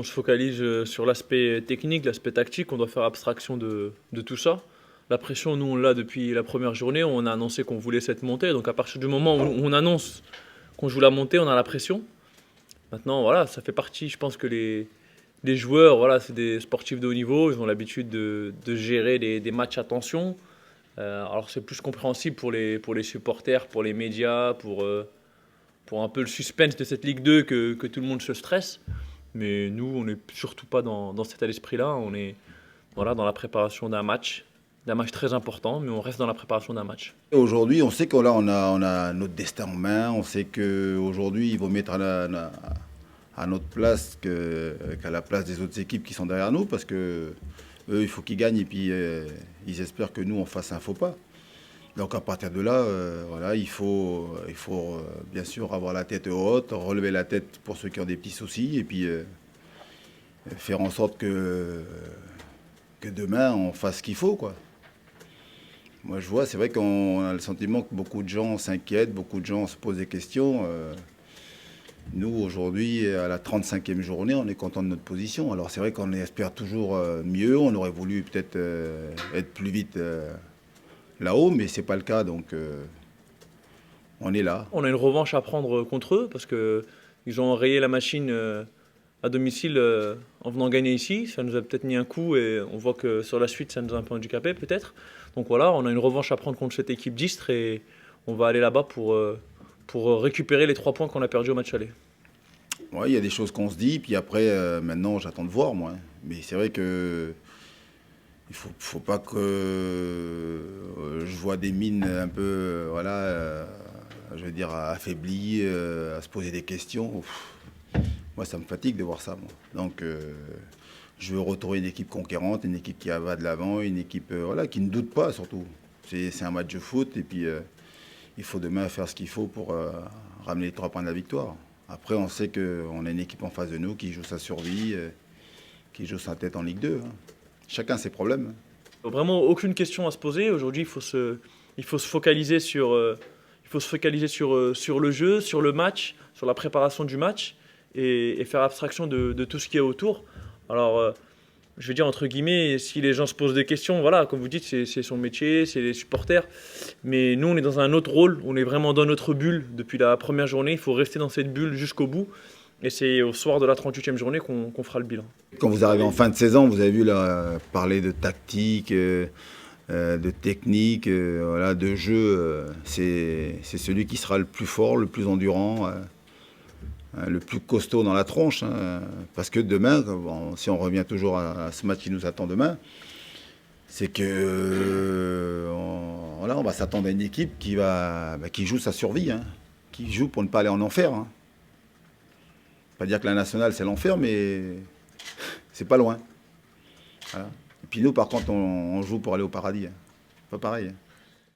on se focalise sur l'aspect technique, l'aspect tactique. On doit faire abstraction de tout ça. La pression, nous, on l'a depuis la première journée. On a annoncé qu'on voulait cette montée. Donc, à partir du moment où on annonce qu'on joue la montée, on a la pression. Maintenant, voilà, ça fait partie. Je pense que les joueurs, voilà, c'est des sportifs de haut niveau. Ils ont l'habitude de gérer des matchs à tension. Alors, c'est plus compréhensible pour les supporters, pour les médias, pour un peu le suspense de cette Ligue 2 que tout le monde se stresse. Mais nous, on n'est surtout pas dans cet état d'esprit-là. On est voilà, dans la préparation d'un match très important, mais on reste dans la préparation d'un match. Aujourd'hui, on sait on a notre destin en main. On sait qu'aujourd'hui, il vaut mettre à notre place qu'à la place des autres équipes qui sont derrière nous, parce que eux, il faut qu'ils gagnent et puis ils espèrent que nous, on fasse un faux pas. Donc à partir de là, voilà, il faut bien sûr avoir la tête haute, relever la tête pour ceux qui ont des petits soucis, et puis faire en sorte que demain, on fasse ce qu'il faut, quoi. Moi, je vois, c'est vrai qu'on a le sentiment que beaucoup de gens s'inquiètent, beaucoup de gens se posent des questions. Nous, aujourd'hui, à la 35e journée, on est content de notre position. Alors, c'est vrai qu'on espère toujours mieux. On aurait voulu peut-être être plus vite là-haut, mais c'est pas le cas. Donc, on est là. On a une revanche à prendre contre eux parce qu'ils ont enrayé la machine à domicile en venant gagner ici. Ça nous a peut-être mis un coup et on voit que sur la suite, ça nous a un peu handicapé peut-être. Donc voilà, on a une revanche à prendre contre cette équipe d'Istres et on va aller là-bas pour récupérer les 3 points qu'on a perdus au match aller. Ouais, il y a des choses qu'on se dit, puis après, maintenant, j'attends de voir, moi. Mais c'est vrai que il faut pas que je vois des mines un peu, voilà, je veux dire, affaiblies, à se poser des questions. Moi, ça me fatigue de voir ça, moi. Donc, je veux retrouver une équipe conquérante, une équipe qui va de l'avant, une équipe voilà, qui ne doute pas, surtout. C'est un match de foot, et puis il faut demain faire ce qu'il faut pour ramener les 3 points de la victoire. Après, on sait qu'on a une équipe en face de nous qui joue sa survie, qui joue sa tête en Ligue 2. Hein. Chacun ses problèmes. Vraiment aucune question à se poser. Aujourd'hui, il faut se focaliser sur le jeu, sur le match, sur la préparation du match et faire abstraction de tout ce qui est autour. Alors, je veux dire, entre guillemets, si les gens se posent des questions, voilà, comme vous dites, c'est son métier, c'est les supporters. Mais nous, on est dans un autre rôle, on est vraiment dans notre bulle depuis la première journée. Il faut rester dans cette bulle jusqu'au bout. Et c'est au soir de la 38e journée qu'on fera le bilan. Quand vous arrivez en fin de saison, vous avez vu là, parler de tactique, de technique, voilà, de jeu. C'est celui qui sera le plus fort, le plus endurant, le plus costaud dans la tronche. Hein. Parce que demain, bon, si on revient toujours à ce match qui nous attend demain, c'est que voilà, on va s'attendre à une équipe qui joue sa survie, hein, qui joue pour ne pas aller en enfer. Hein. Pas dire que la nationale c'est l'enfer, mais c'est pas loin. Voilà. Et puis nous, par contre, on joue pour aller au paradis. Hein. Pas pareil. Hein.